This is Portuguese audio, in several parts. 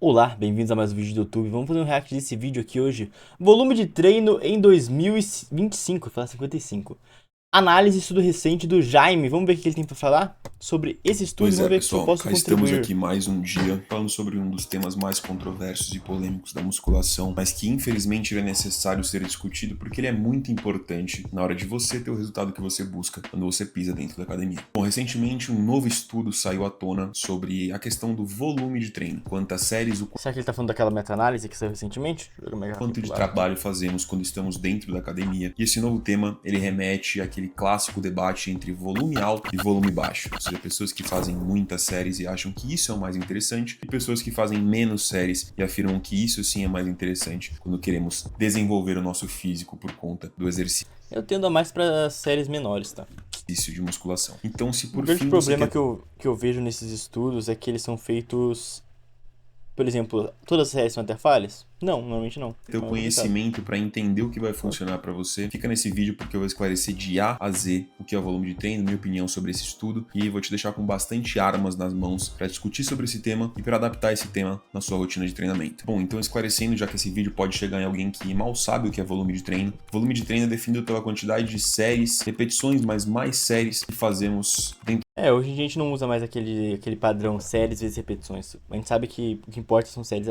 Olá, bem-vindos a mais um vídeo do YouTube. Vamos fazer um react desse vídeo aqui hoje. Volume de treino em 2025, falar 55. Análise e estudo recente do Jaime. Vamos ver o que ele tem pra falar sobre esse estudo e Pois é, vamos ver se eu pessoal, posso cá estamos contribuir. aqui mais um dia falando sobre um dos temas mais controversos e polêmicos da musculação, mas que infelizmente ele é necessário ser discutido porque ele é muito importante na hora de você ter o resultado que você busca quando você pisa dentro da academia. Bom, recentemente um novo estudo saiu à tona sobre a questão do volume de treino, quantas séries, Será que ele tá falando daquela meta-análise que saiu recentemente? quanto de trabalho fazemos quando estamos dentro da academia. E esse novo tema, ele remete àquele clássico debate entre volume alto e volume baixo. Ou seja, pessoas que fazem muitas séries e acham que isso é o mais interessante, e pessoas que fazem menos séries e afirmam que isso sim é mais interessante quando queremos desenvolver o nosso físico por conta do exercício Eu tendo a mais pra séries menores, tá? de musculação. Então, se O por grande fim você problema quer que eu vejo nesses estudos é que eles são feitos... Por exemplo, todas as séries vão ter falhas? Não, normalmente não. ter o Não é complicado. conhecimento para entender o que vai funcionar para você, fica nesse vídeo porque eu vou esclarecer de A a Z o que é o volume de treino, minha opinião sobre esse estudo, e vou te deixar com bastante armas nas mãos para discutir sobre esse tema e para adaptar esse tema na sua rotina de treinamento. Bom, então esclarecendo, já que esse vídeo pode chegar em alguém que mal sabe o que é volume de treino, volume de treino é definido pela quantidade de séries, repetições, mas mais séries que fazemos dentro Hoje em dia a gente não usa mais aquele padrão séries vezes repetições. A gente sabe que o que importa são séries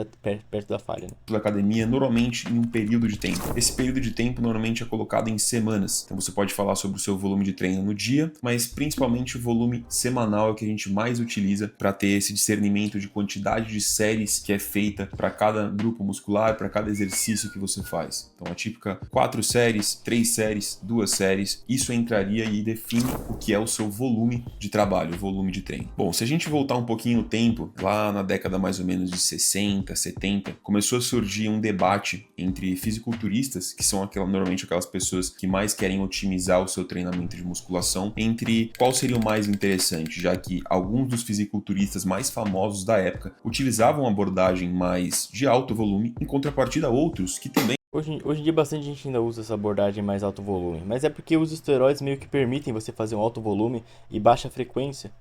perto da falha, né? da academia, normalmente em um período de tempo. Esse período de tempo normalmente é colocado em semanas. Então você pode falar sobre o seu volume de treino no dia, mas principalmente o volume semanal é o que a gente mais utiliza para ter esse discernimento de quantidade de séries que é feita para cada grupo muscular, para cada exercício que você faz. Então a típica 4 séries, 3 séries, 2 séries, isso entraria e define o que é o seu volume de trabalho, volume de treino. Bom, se a gente voltar um pouquinho no tempo, lá na década mais ou menos de 60, 70, começou a surgir um debate entre fisiculturistas, que são normalmente aquelas pessoas que mais querem otimizar o seu treinamento de musculação, entre qual seria o mais interessante, já que alguns dos fisiculturistas mais famosos da época utilizavam uma abordagem mais de alto volume, em contrapartida a outros que também Hoje em dia bastante gente ainda usa essa abordagem mais alto volume, mas é porque os esteroides meio que permitem você fazer um alto volume e baixa frequência,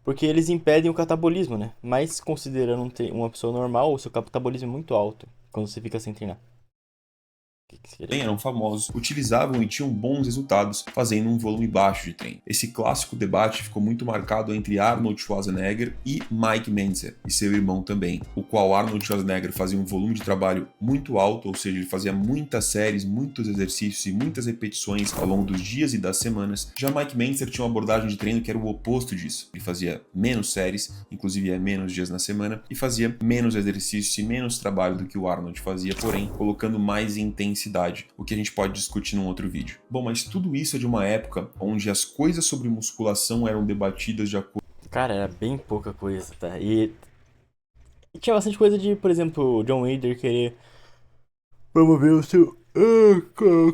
porque eles impedem o catabolismo, né? Mas considerando uma pessoa normal, o seu catabolismo é muito alto quando você fica sem treinar. Que você queria eram dizer? famosos, utilizavam e tinham bons resultados fazendo um volume baixo de treino. Esse clássico debate ficou muito marcado entre Arnold Schwarzenegger e Mike Mentzer, e seu irmão também, o qual Arnold Schwarzenegger fazia um volume de trabalho muito alto, ou seja, ele fazia muitas séries, muitos exercícios e muitas repetições ao longo dos dias e das semanas. Já Mike Mentzer tinha uma abordagem de treino que era o oposto disso. Ele fazia menos séries, inclusive menos dias na semana, e fazia menos exercícios e menos trabalho do que o Arnold fazia, porém colocando mais intensidade, o que a gente pode discutir num outro vídeo. Bom, mas tudo isso é de uma época onde as coisas sobre musculação eram debatidas de acordo Cara, era bem pouca coisa, tá? E tinha bastante coisa de, por exemplo, o John Wader querer promover o seu.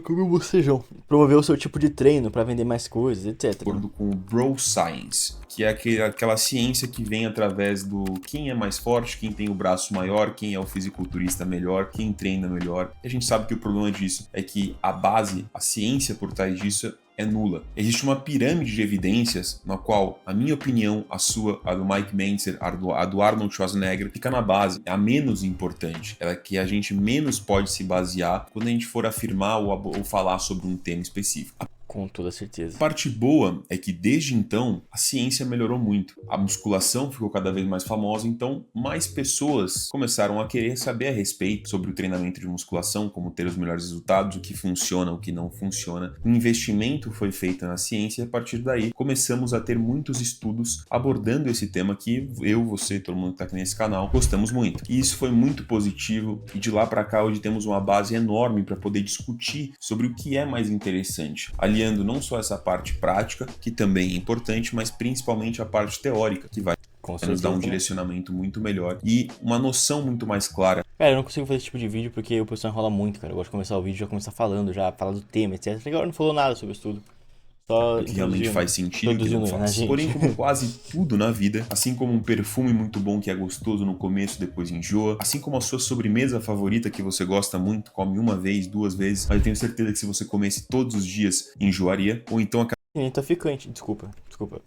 Comi um bocejão. Promover o seu tipo de treino pra vender mais coisas, etc. com o Bro Science, que é aquela ciência que vem através do quem é mais forte, quem tem o braço maior, quem é o fisiculturista melhor, quem treina melhor. E a gente sabe que o problema disso é que a base, a ciência por trás disso é nula. Existe uma pirâmide de evidências na qual a minha opinião, a sua, a do Mike Mentzer, a do Arnold Schwarzenegger fica na base, é a menos importante, é a que a gente menos pode se basear quando a gente for afirmar ou falar sobre um tema específico. Com toda certeza. A parte boa é que desde então a ciência melhorou muito. A musculação ficou cada vez mais famosa, então mais pessoas começaram a querer saber a respeito sobre o treinamento de musculação, como ter os melhores resultados, o que funciona, o que não funciona. O investimento foi feito na ciência e a partir daí começamos a ter muitos estudos abordando esse tema que eu, você, todo mundo que está aqui nesse canal, gostamos muito. E isso foi muito positivo e de lá para cá hoje temos uma base enorme para poder discutir sobre o que é mais interessante. Aliando não só essa parte prática, que também é importante, mas principalmente a parte teórica, que vai nos dar um direcionamento muito melhor e uma noção muito mais clara. Cara, eu não consigo fazer esse tipo de vídeo porque o pessoal enrola muito, cara. Eu gosto de começar o vídeo, já começar falando, já falar do tema, etc. Agora não falou nada sobre isso tudo. Só O que realmente faz sentido e o que não faz. gente. Porém, como quase tudo na vida, assim como um perfume muito bom que é gostoso no começo, depois enjoa, assim como a sua sobremesa favorita que você gosta muito, come uma vez, duas vezes, mas eu tenho certeza que se você comesse todos os dias, enjoaria, ou então Intoficante. Desculpa,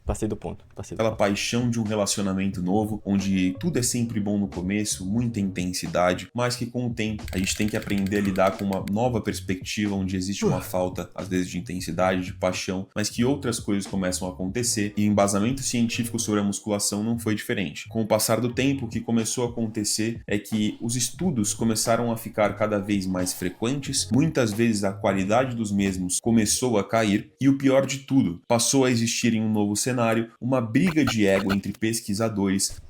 passei do ponto. Aquela paixão de um relacionamento novo, onde tudo é sempre bom no começo, muita intensidade, mas que com o tempo a gente tem que aprender a lidar com uma nova perspectiva, onde existe uma falta, às vezes, de intensidade, de paixão, mas que outras coisas começam a acontecer, e o embasamento científico sobre a musculação não foi diferente. Com o passar do tempo, o que começou a acontecer é que os estudos começaram a ficar cada vez mais frequentes, muitas vezes a qualidade dos mesmos começou a cair, e o pior de tudo, passou a existir em um novo cenário uma briga de ego entre pesquisadores.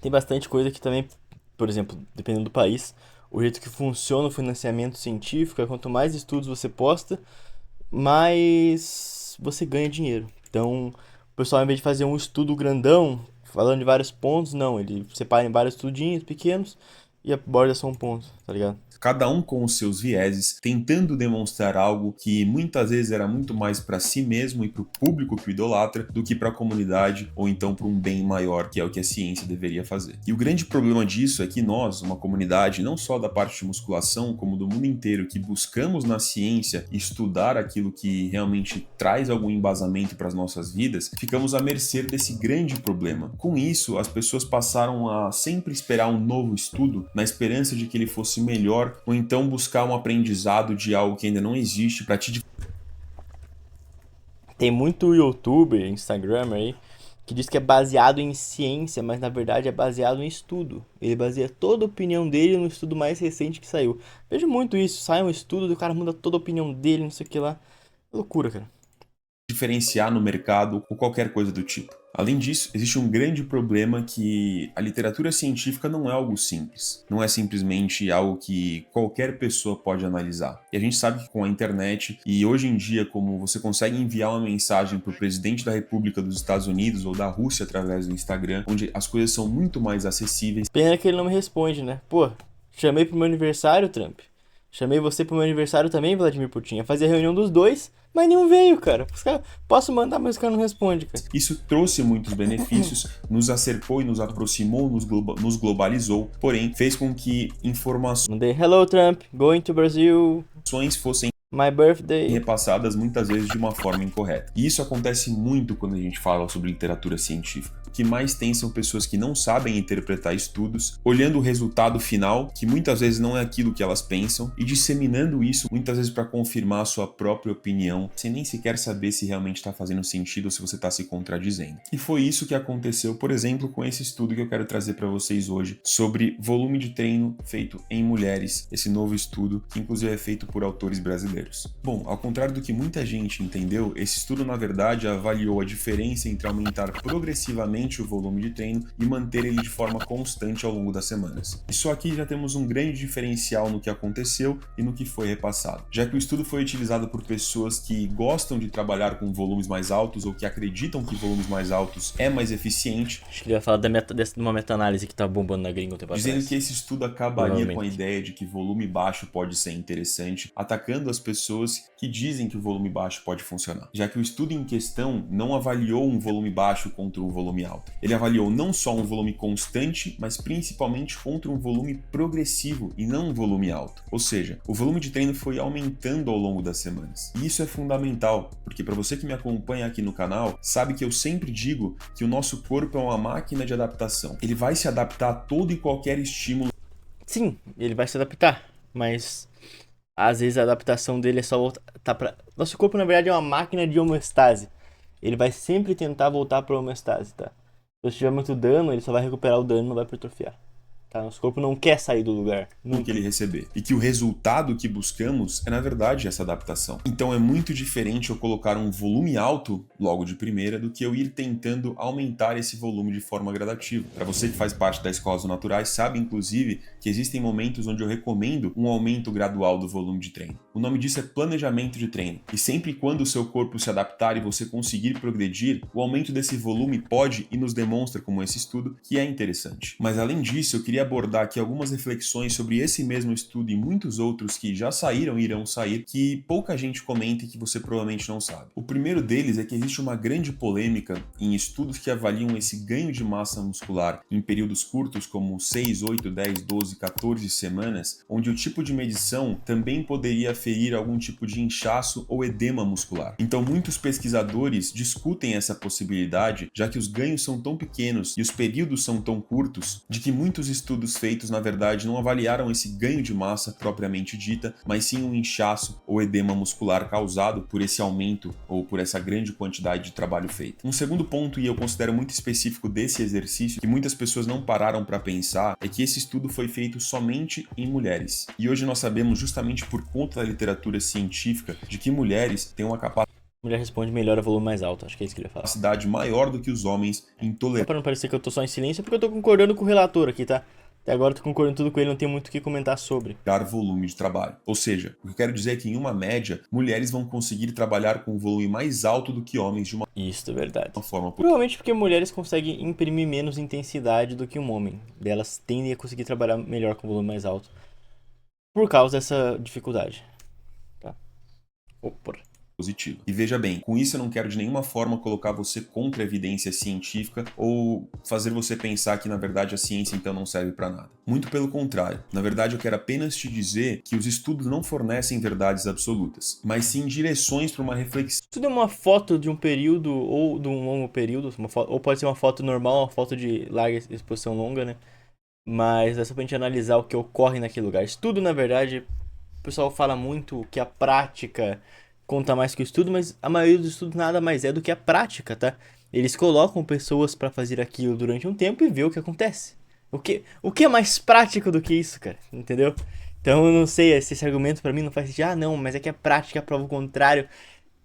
Tem bastante coisa que também, por exemplo, dependendo do país, o jeito que funciona o financiamento científico é quanto mais estudos você posta, mais você ganha dinheiro. Então, o pessoal, ao invés de fazer um estudo grandão, falando de vários pontos, não, ele separa em vários estudinhos pequenos e aborda só um ponto, tá ligado? Cada um com os seus vieses, tentando demonstrar algo que muitas vezes era muito mais para si mesmo e para o público que o idolatra do que para a comunidade ou então para um bem maior, que é o que a ciência deveria fazer. E o grande problema disso é que nós, uma comunidade não só da parte de musculação, como do mundo inteiro, que buscamos na ciência estudar aquilo que realmente traz algum embasamento para as nossas vidas, ficamos à mercê desse grande problema. Com isso, as pessoas passaram a sempre esperar um novo estudo na esperança de que ele fosse melhor, ou então buscar um aprendizado de algo que ainda não existe para te... Tem muito youtuber, instagramer aí, que diz que é baseado em ciência, mas na verdade é baseado em estudo. Ele baseia toda a opinião dele no estudo mais recente que saiu. Vejo muito isso, sai um estudo e o cara muda toda a opinião dele, não sei o que lá. É loucura, cara. diferenciar no mercado ou qualquer coisa do tipo. Além disso, existe um grande problema que a literatura científica não é algo simples. Não é simplesmente algo que qualquer pessoa pode analisar. E a gente sabe que com a internet e hoje em dia, como você consegue enviar uma mensagem para o presidente da República dos Estados Unidos ou da Rússia através do Instagram, onde as coisas são muito mais acessíveis. Pena que ele não me responde, né? Pô, chamei pro meu aniversário, Trump. Chamei você pro meu aniversário também, Vladimir Putin. Ia fazer a reunião dos dois, mas nenhum veio, cara. Os cara posso mandar, mas o cara não responde, cara. Isso trouxe muitos benefícios, nos acercou e nos aproximou, nos globalizou, porém fez com que informações Mandei, hello Trump, going to Brazil, fossem my birthday. repassadas muitas vezes de uma forma incorreta. E isso acontece muito quando a gente fala sobre literatura científica. O que mais tem são pessoas que não sabem interpretar estudos, olhando o resultado final, que muitas vezes não é aquilo que elas pensam, e disseminando isso muitas vezes para confirmar a sua própria opinião, sem nem sequer saber se realmente está fazendo sentido ou se você está se contradizendo. E foi isso que aconteceu, por exemplo, com esse estudo que eu quero trazer para vocês hoje sobre volume de treino feito em mulheres, esse novo estudo, que inclusive é feito por autores brasileiros. Bom, ao contrário do que muita gente entendeu, esse estudo na verdade avaliou a diferença entre aumentar progressivamente o volume de treino e manter ele de forma constante ao longo das semanas. E só aqui já temos um grande diferencial no que aconteceu e no que foi repassado, já que o estudo foi utilizado por pessoas que gostam de trabalhar com volumes mais altos ou que acreditam que volumes mais altos é mais eficiente. Acho que ele vai falar de uma meta-análise que tá bombando na gringa um tempo dizendo atrás. que esse estudo acabaria com a ideia de que volume baixo pode ser interessante, atacando as pessoas que dizem que o volume baixo pode funcionar, já que o estudo em questão não avaliou um volume baixo contra um volume alto. Ele avaliou não só um volume constante, mas principalmente contra um volume progressivo e não um volume alto. Ou seja, o volume de treino foi aumentando ao longo das semanas. E isso é fundamental, porque para você que me acompanha aqui no canal, sabe que eu sempre digo que o nosso corpo é uma máquina de adaptação. Ele vai se adaptar a todo e qualquer estímulo. Sim, ele vai se adaptar, mas às vezes a adaptação dele é só voltar pra... Nosso corpo, na verdade, é uma máquina de homeostase. Ele vai sempre tentar voltar pra homeostase, tá? Se tiver muito dano, ele só vai recuperar o dano e não vai hipertrofiar. Tá? Nosso corpo não quer sair do lugar. Que ele receber. E que o resultado que buscamos é, na verdade, essa adaptação. Então é muito diferente eu colocar um volume alto logo de primeira do que eu ir tentando aumentar esse volume de forma gradativa. Para você que faz parte da Escola dos Naturais, sabe, inclusive, que existem momentos onde eu recomendo um aumento gradual do volume de treino. O nome disso é planejamento de treino. E sempre quando o seu corpo se adaptar e você conseguir progredir, o aumento desse volume pode e nos demonstra, como esse estudo, que é interessante. Mas além disso, eu queria abordar aqui algumas reflexões sobre esse mesmo estudo e muitos outros que já saíram e irão sair, que pouca gente comenta e que você provavelmente não sabe. O primeiro deles é que existe uma grande polêmica em estudos que avaliam esse ganho de massa muscular em períodos curtos, como 6, 8, 10, 12, 14 semanas, onde o tipo de medição também poderia aferir algum tipo de inchaço ou edema muscular. Então, muitos pesquisadores discutem essa possibilidade, já que os ganhos são tão pequenos e os períodos são tão curtos, de que muitos estudos feitos, na verdade, não avaliaram esse ganho de massa propriamente dita, mas sim um inchaço ou edema muscular causado por esse aumento ou por essa grande quantidade de trabalho feito. Um segundo ponto, e eu considero muito específico desse exercício, que muitas pessoas não pararam para pensar, é que esse estudo foi feito somente em mulheres. E hoje nós sabemos, justamente por conta da literatura científica, de que mulheres têm uma Mulher responde melhor a volume mais alto, acho que é isso que ele ia falar. capacidade maior do que os homens em Só tolerância pra não parecer que eu tô só em silêncio, é porque eu tô concordando com o relator aqui, tá? Até agora eu tô concordando tudo com ele, não tenho muito o que comentar sobre. volume de trabalho. Ou seja, o que eu quero dizer é que em uma média, mulheres vão conseguir trabalhar com um volume mais alto do que homens de uma Isso é verdade. forma. Provavelmente porque mulheres conseguem imprimir menos intensidade do que um homem. Elas tendem a conseguir trabalhar melhor com volume mais alto. Por causa dessa dificuldade. Tá? Opa. Positivo. E veja bem, com isso eu não quero de nenhuma forma colocar você contra a evidência científica ou fazer você pensar que na verdade a ciência então não serve para nada. Muito pelo contrário. Na verdade eu quero apenas te dizer que os estudos não fornecem verdades absolutas, mas sim direções para uma reflexão. Tudo é uma foto de um período ou de um longo período, ou pode ser uma foto normal, uma foto de larga exposição longa, né? Mas é só pra gente analisar o que ocorre naquele lugar. Estudo, na verdade, o pessoal fala muito que a prática conta mais que o estudo, mas a maioria dos estudos nada mais é do que a prática, tá? Eles colocam pessoas pra fazer aquilo durante um tempo e ver o que acontece. O que é mais prático do que isso, cara? Entendeu? Então eu não sei se esse argumento pra mim não faz sentido. Ah, não, mas é que a prática prova o contrário.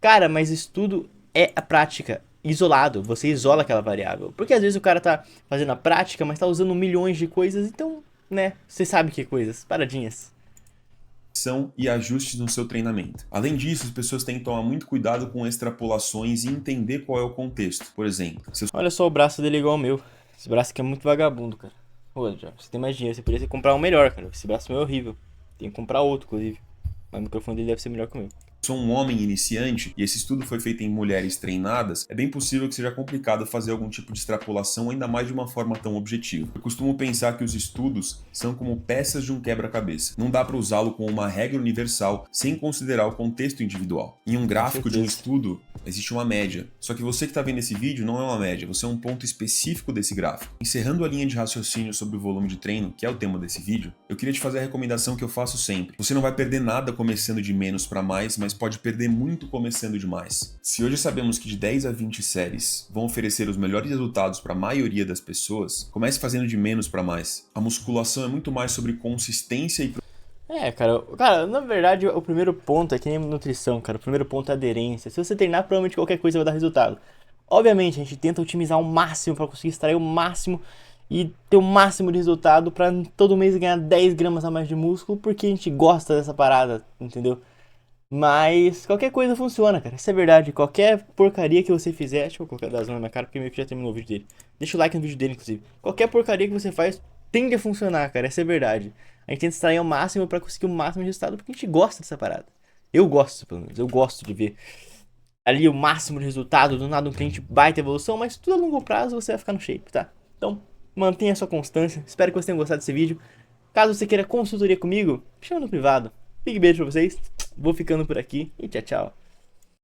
Cara, mas estudo é a prática isolado. Você isola aquela variável. Porque às vezes o cara tá fazendo a prática, mas tá usando milhões de coisas, então, né? Você sabe que coisas, paradinhas. E ajustes no seu treinamento. Além disso, as pessoas têm que tomar muito cuidado com extrapolações e entender qual é o contexto. Por exemplo, se eu Olha só o braço dele igual ao meu. Esse braço aqui é muito vagabundo, cara. Ô, já, você tem mais dinheiro, você poderia comprar um melhor, cara. Esse braço meu é horrível. Tem que comprar outro, inclusive. Mas o microfone dele deve ser melhor que o meu. sou um homem iniciante e esse estudo foi feito em mulheres treinadas, é bem possível que seja complicado fazer algum tipo de extrapolação, ainda mais de uma forma tão objetiva. Eu costumo pensar que os estudos são como peças de um quebra-cabeça. Não dá para usá-lo como uma regra universal sem considerar o contexto individual. Em um gráfico de um estudo, existe uma média. Só que você que está vendo esse vídeo não é uma média, você é um ponto específico desse gráfico. Encerrando a linha de raciocínio sobre o volume de treino, que é o tema desse vídeo, eu queria te fazer a recomendação que eu faço sempre. Você não vai perder nada começando de menos para mais, mas pode perder muito começando de mais. Se hoje sabemos que de 10 a 20 séries vão oferecer os melhores resultados para a maioria das pessoas, comece fazendo de menos para mais. A musculação é muito mais sobre consistência e cara, na verdade o primeiro ponto é que nem nutrição, cara. O primeiro ponto é aderência. Se você treinar, provavelmente qualquer coisa vai dar resultado. Obviamente, a gente tenta otimizar o máximo para conseguir extrair o máximo e ter o máximo de resultado para todo mês ganhar 10 gramas a mais de músculo, porque a gente gosta dessa parada, entendeu? Mas qualquer coisa funciona, cara. Isso é verdade. Qualquer porcaria que você fizer... Deixa eu colocar das na minha cara, porque meio que já terminou o vídeo dele. Deixa o like no vídeo dele, inclusive. Qualquer porcaria que você faz tende a funcionar, cara. Essa é verdade. A gente tenta extrair ao máximo pra conseguir o máximo de resultado, porque a gente gosta dessa parada. Eu gosto, pelo menos. Eu gosto de ver ali o máximo de resultado. Do nada um cliente baita evolução, mas tudo a longo prazo você vai ficar no shape, tá? Então, mantenha a sua constância. Espero que vocês tenham gostado desse vídeo. Caso você queira consultoria comigo, chama no privado. Big beijo pra vocês. Vou ficando por aqui e tchau, tchau.